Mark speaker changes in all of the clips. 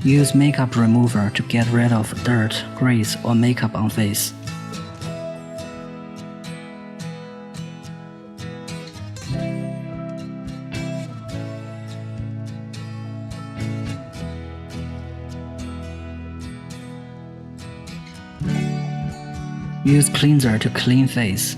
Speaker 1: Use makeup remover to get rid of dirt, grease, or makeup on face. Use cleanser to clean face.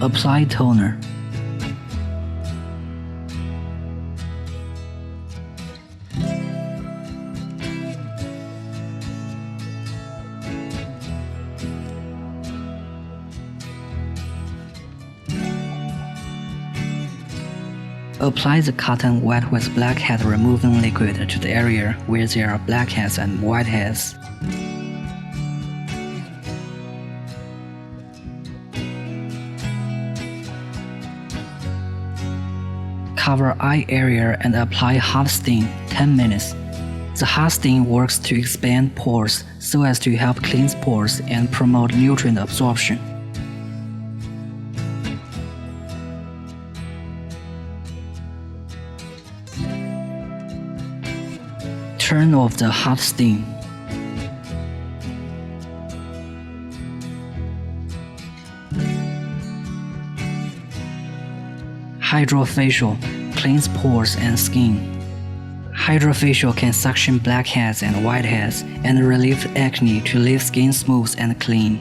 Speaker 1: Apply toner. Apply the cotton wet with blackhead removing liquid to the area where there are blackheads and whiteheads. Cover eye area and apply hot steam 10 minutes. The hot steam works to expand pores so as to help cleanse pores and promote nutrient absorption. Turn off the hot steam. Hydrofacial cleans pores and skin. Hydrofacial can suction blackheads and whiteheads and relieve acne to leave skin smooth and clean.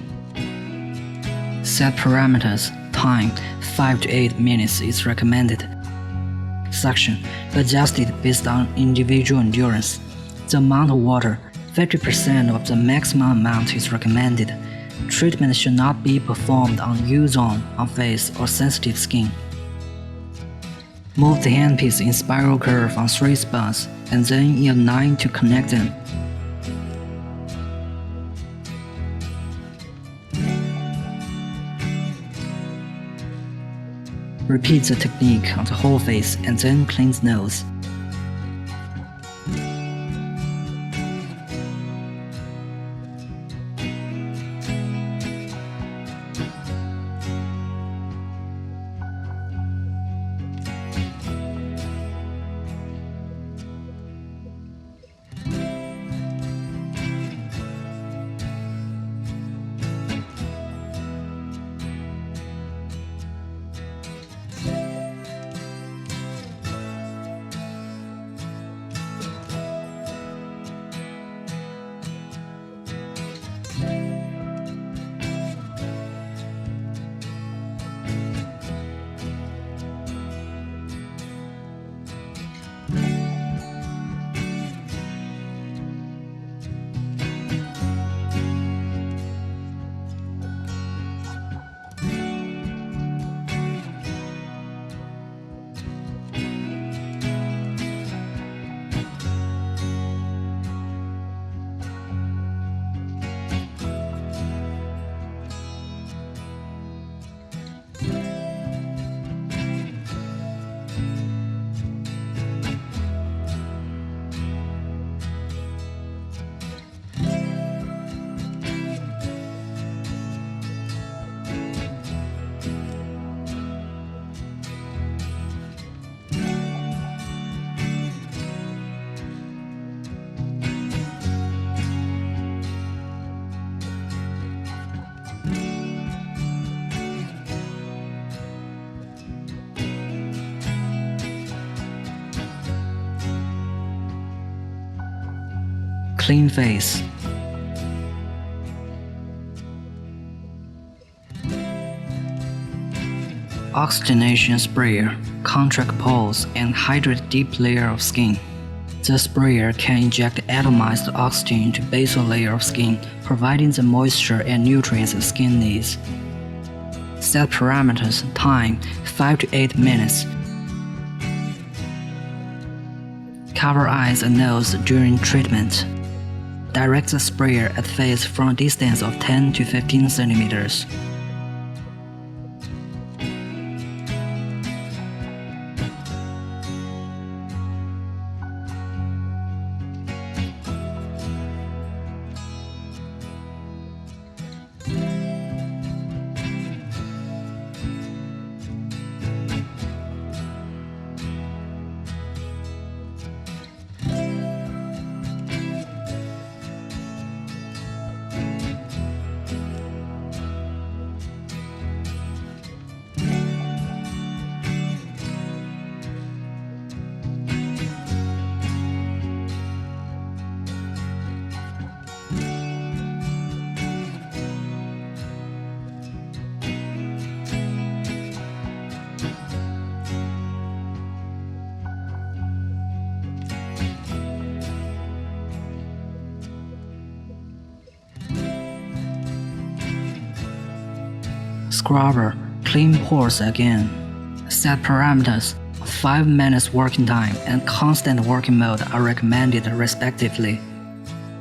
Speaker 1: Set parameters. Time 5 to 8 minutes is recommended. Suction adjusted based on individual endurance. The amount of water, 50% of the maximum amount is recommended. Treatment should not be performed on U-zone, on face, or sensitive skin. Move the handpiece in spiral curve on 3 spots and then in a 9 to connect them. Repeat the technique on the whole face and then cleanse nose. Clean face. Oxygenation sprayer, contract pores, and hydrate deep layer of skin. The sprayer can inject atomized oxygen to basal layer of skin, providing the moisture and nutrients the skin needs. Set parameters. Time 5 to 8 minutes. Cover eyes and nose during treatment. Direct the sprayer at face from a distance of 10 to 15 centimeters. Scrubber, clean pores again. Set parameters, 5 minutes working time and constant working mode are recommended respectively.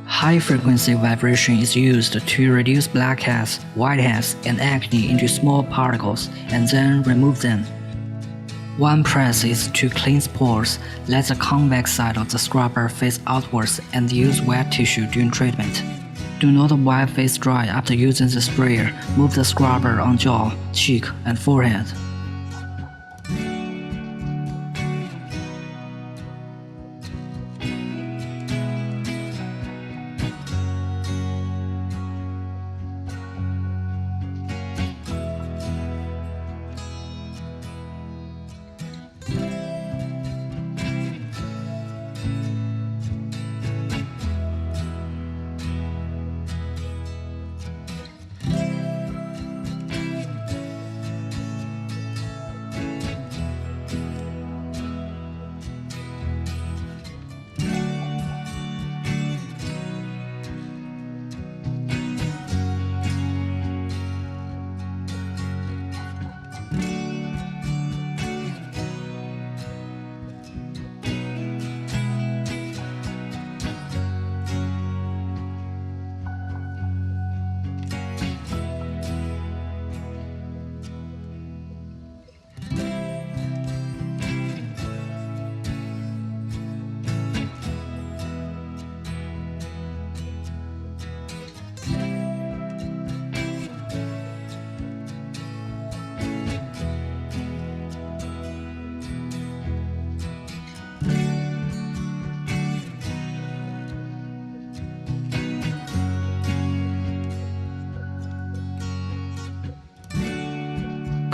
Speaker 1: High-frequency vibration is used to reduce blackheads, whiteheads, and acne into small particles and then remove them. One press is to cleanse pores, let the convex side of the scrubber face outwards and use wet tissue during treatment. Do not wipe face dry after using the sprayer. Move the scrubber on jaw, cheek, and forehead.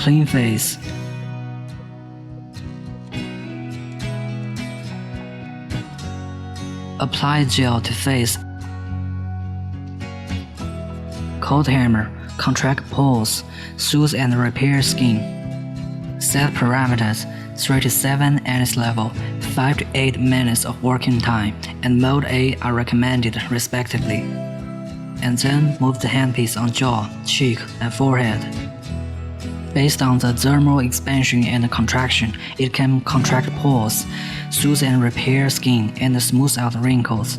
Speaker 1: Clean face. Apply gel to face. Cold hammer, contract pores, soothe and repair skin. Set parameters 3 to 7 NS level, 5 to 8 minutes of working time, and mode A are recommended respectively. And then move the handpiece on jaw, cheek, and forehead. Based on the thermal expansion and contraction, it can contract pores, soothe and repair skin, and smooth out wrinkles.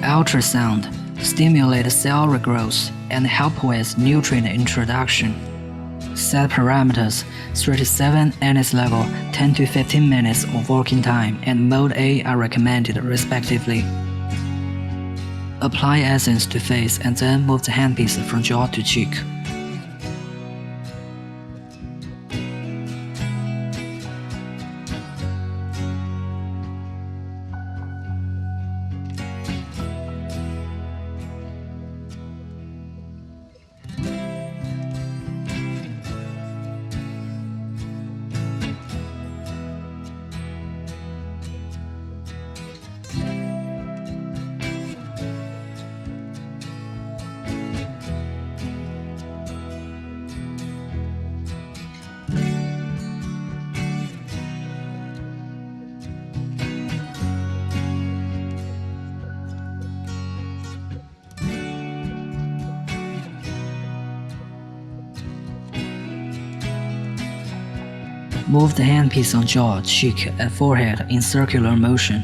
Speaker 1: Ultrasound stimulate cell regrowth and help with nutrient introduction. Set parameters 3 to 7 NS level, 10 to 15 minutes of working time, and mode A are recommended respectively. Apply essence to face and then move the handpiece from jaw to cheek. Move the handpiece on jaw, cheek, and forehead in circular motion.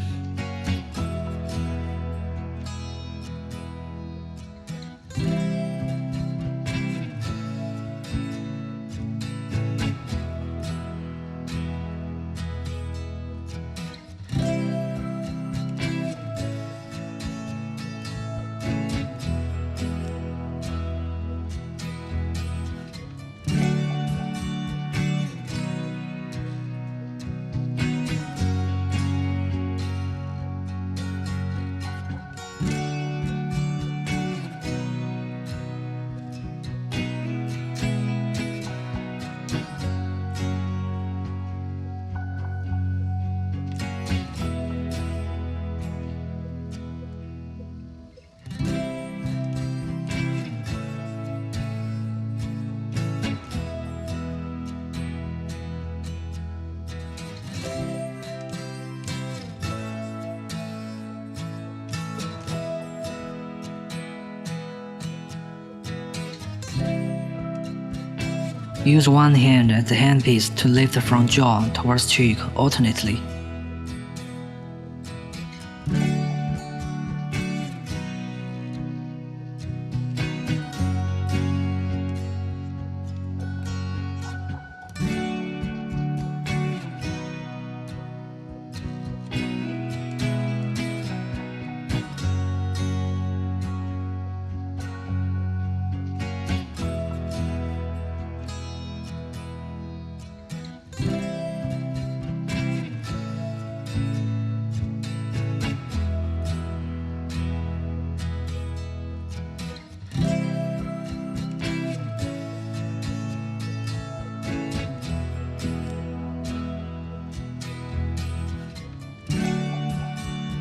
Speaker 1: Use one hand as the handpiece to lift from jaw towards cheek alternately.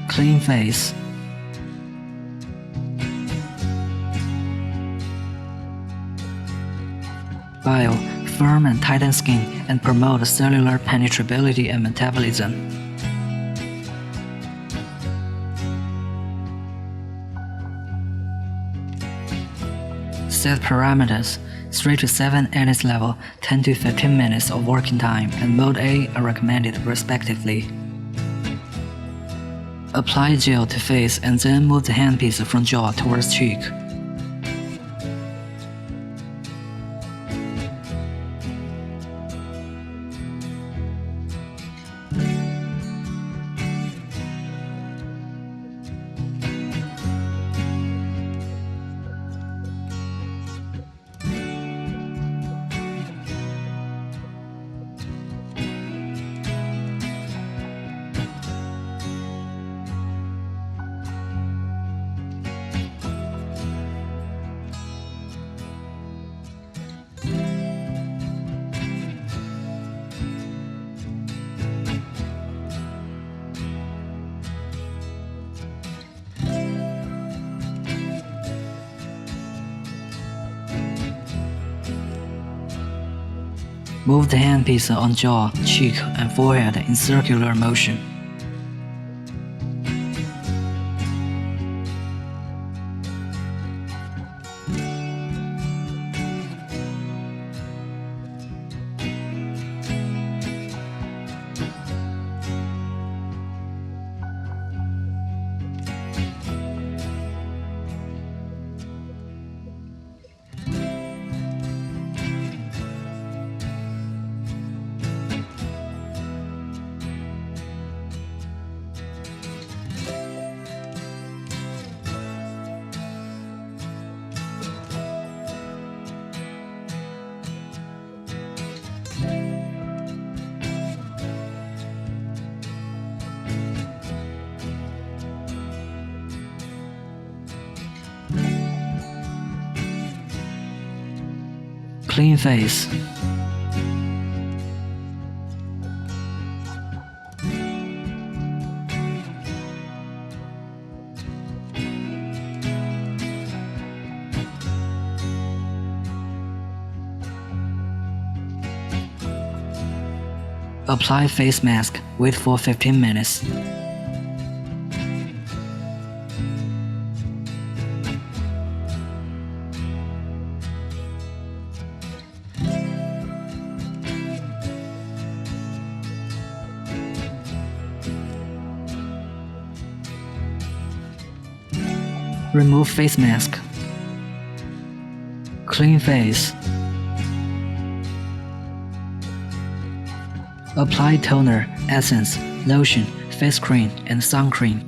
Speaker 1: Clean face. Bio, firm and tighten skin and promote cellular penetrability and metabolism. Set parameters: 3 to 7 edit level, 10 to 15 minutes of working time, and mode A are recommended respectively. Apply gel to face and then move the handpiece from jaw towards cheek. Move the handpiece on jaw, cheek, and forehead in circular motion. Clean face. Apply face mask, wait for 15 minutes. Remove face mask. Clean face. Apply toner, essence, lotion, face cream, and sun cream.